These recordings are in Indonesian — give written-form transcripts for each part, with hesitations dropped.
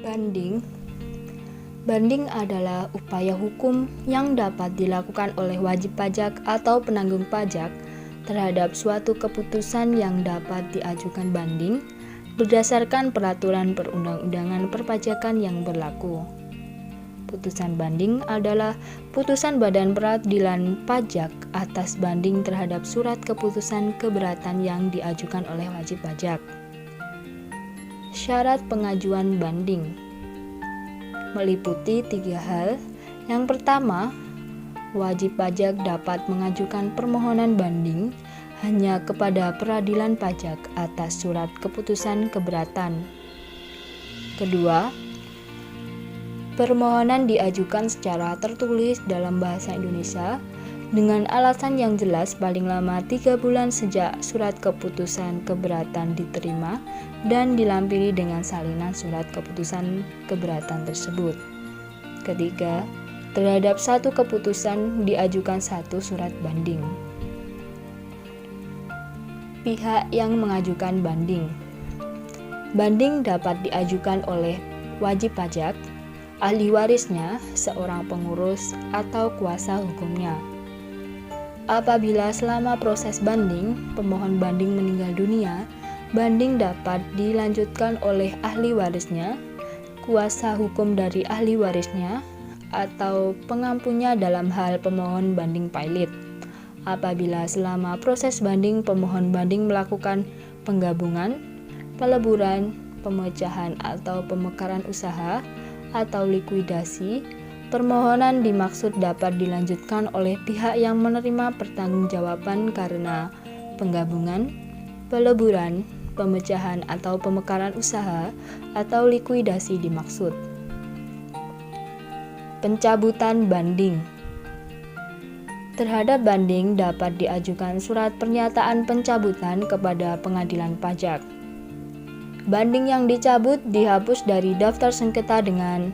Banding. Banding adalah upaya hukum yang dapat dilakukan oleh wajib pajak atau penanggung pajak terhadap suatu keputusan yang dapat diajukan banding berdasarkan peraturan perundang-undangan perpajakan yang berlaku. Putusan banding adalah putusan Badan Peradilan Pajak atas banding terhadap surat keputusan keberatan yang diajukan oleh wajib pajak. Syarat pengajuan banding meliputi 3 hal. Yang pertama, wajib pajak dapat mengajukan permohonan banding hanya kepada peradilan pajak atas surat keputusan keberatan. Kedua, permohonan diajukan secara tertulis dalam bahasa Indonesia dengan alasan yang jelas paling lama 3 bulan sejak surat keputusan keberatan diterima dan dilampiri dengan salinan surat keputusan keberatan tersebut. Ketiga, terhadap satu keputusan diajukan satu surat banding. Pihak yang mengajukan banding. Banding dapat diajukan oleh wajib pajak, ahli warisnya, seorang pengurus, atau kuasa hukumnya. Apabila selama proses banding, pemohon banding meninggal dunia, banding dapat dilanjutkan oleh ahli warisnya, kuasa hukum dari ahli warisnya, atau pengampunya dalam hal pemohon banding pilot. Apabila selama proses banding pemohon banding melakukan penggabungan, peleburan, pemecahan atau pemekaran usaha, atau likuidasi, permohonan dimaksud dapat dilanjutkan oleh pihak yang menerima pertanggungjawaban karena penggabungan, peleburan, pemecahan atau pemekaran usaha, atau likuidasi dimaksud. Pencabutan banding. Terhadap banding dapat diajukan surat pernyataan pencabutan kepada pengadilan pajak. Banding yang dicabut dihapus dari daftar sengketa dengan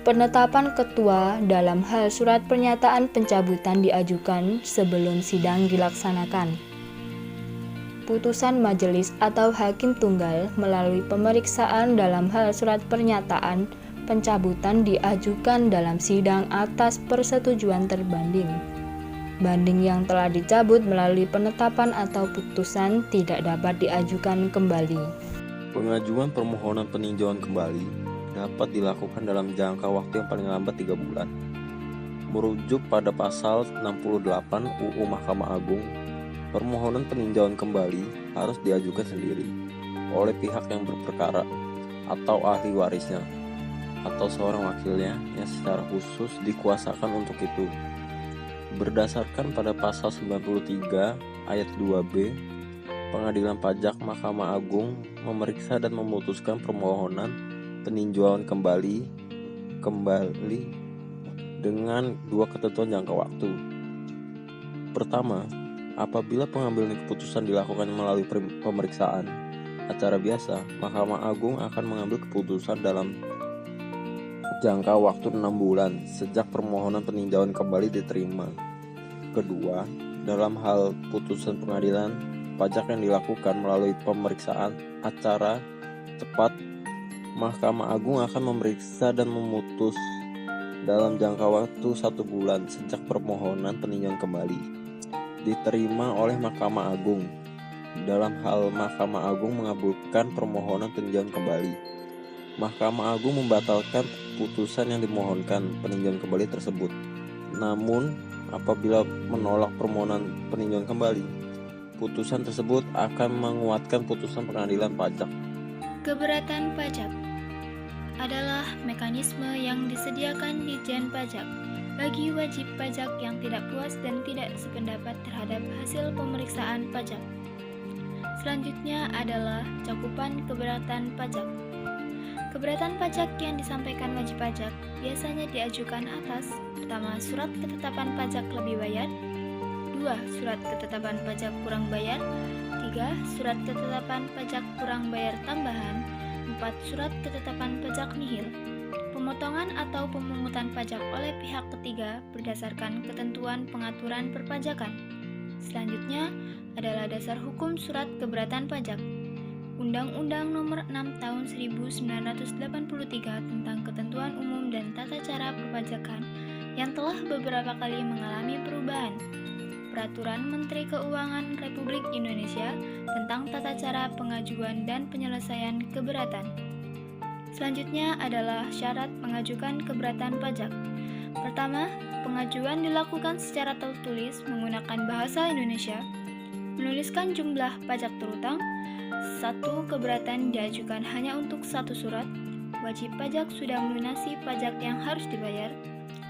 penetapan ketua dalam hal surat pernyataan pencabutan diajukan sebelum sidang dilaksanakan. Putusan majelis atau hakim tunggal melalui pemeriksaan dalam hal surat pernyataan pencabutan diajukan dalam sidang atas persetujuan terbanding. Banding yang telah dicabut melalui penetapan atau putusan tidak dapat diajukan kembali. Pengajuan permohonan peninjauan kembali dapat dilakukan dalam jangka waktu yang paling lambat 3 bulan. Merujuk pada pasal 68 UU Mahkamah Agung, permohonan peninjauan kembali harus diajukan sendiri oleh pihak yang berperkara atau ahli warisnya atau seorang wakilnya yang secara khusus dikuasakan untuk itu. Berdasarkan pada pasal 93 ayat 2b, Pengadilan Pajak Mahkamah Agung memeriksa dan memutuskan permohonan peninjauan kembali dengan 2 ketentuan jangka waktu. Pertama, apabila pengambilan keputusan dilakukan melalui pemeriksaan acara biasa, Mahkamah Agung akan mengambil keputusan dalam jangka waktu 6 bulan sejak permohonan peninjauan kembali diterima. Kedua, dalam hal putusan pengadilan pajak yang dilakukan melalui pemeriksaan acara cepat, Mahkamah Agung akan memeriksa dan memutus dalam jangka waktu 1 bulan sejak permohonan peninjauan kembali diterima oleh Mahkamah Agung. Dalam hal Mahkamah Agung mengabulkan permohonan peninjauan kembali, Mahkamah Agung membatalkan putusan yang dimohonkan peninjauan kembali tersebut. Namun, apabila menolak permohonan peninjauan kembali, putusan tersebut akan menguatkan putusan pengadilan pajak. Keberatan pajak adalah mekanisme yang disediakan Ditjen Pajak bagi wajib pajak yang tidak puas dan tidak sependapat terhadap hasil pemeriksaan pajak. Selanjutnya adalah cakupan keberatan pajak. Keberatan pajak yang disampaikan wajib pajak biasanya diajukan atas: pertama, surat ketetapan pajak lebih bayar; 2. Surat ketetapan pajak kurang bayar; 3. Surat ketetapan pajak kurang bayar tambahan; 4. Surat ketetapan pajak nihil. Pemotongan atau pemungutan pajak oleh pihak ketiga berdasarkan ketentuan pengaturan perpajakan. Selanjutnya adalah dasar hukum surat keberatan pajak. Undang-Undang Nomor 6 Tahun 1983 tentang Ketentuan Umum dan Tata Cara Perpajakan yang telah beberapa kali mengalami perubahan. Peraturan Menteri Keuangan Republik Indonesia tentang tata cara pengajuan dan penyelesaian keberatan. Selanjutnya adalah syarat mengajukan keberatan pajak. Pertama, pengajuan dilakukan secara tertulis menggunakan bahasa Indonesia, menuliskan jumlah pajak terutang. Satu keberatan diajukan hanya untuk satu surat. Wajib pajak sudah melunasi pajak yang harus dibayar,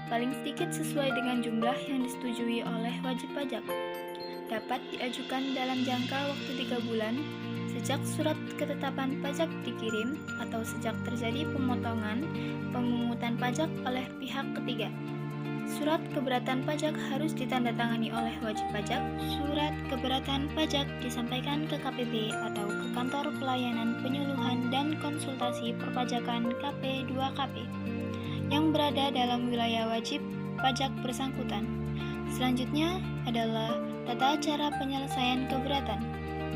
paling sedikit sesuai dengan jumlah yang disetujui oleh wajib pajak. Dapat diajukan dalam jangka waktu 3 bulan sejak surat ketetapan pajak dikirim atau sejak terjadi pemotongan pemungutan pajak oleh pihak ketiga. Surat keberatan pajak harus ditandatangani oleh wajib pajak. Surat keberatan pajak disampaikan ke KPP atau ke Kantor Pelayanan Penyuluhan dan Konsultasi Perpajakan KP2KP yang berada dalam wilayah wajib pajak bersangkutan. Selanjutnya adalah tata cara penyelesaian keberatan.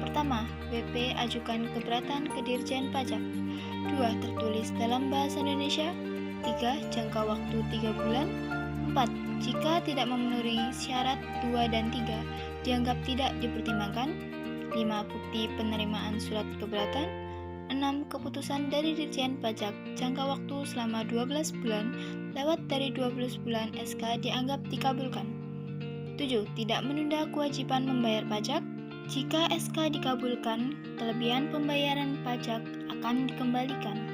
Pertama, WP ajukan keberatan ke Dirjen Pajak. 2. Tertulis dalam bahasa Indonesia. 3. Jangka waktu 3 bulan. 4. Jika tidak memenuhi syarat 2 dan 3, dianggap tidak dipertimbangkan. 5. Bukti penerimaan surat keberatan. 6. Keputusan dari Dirjen Pajak jangka waktu selama 12 bulan lewat dari 12 bulan SK dianggap dikabulkan. 7. Tidak menunda kewajiban membayar pajak. Jika SK dikabulkan, kelebihan pembayaran pajak akan dikembalikan.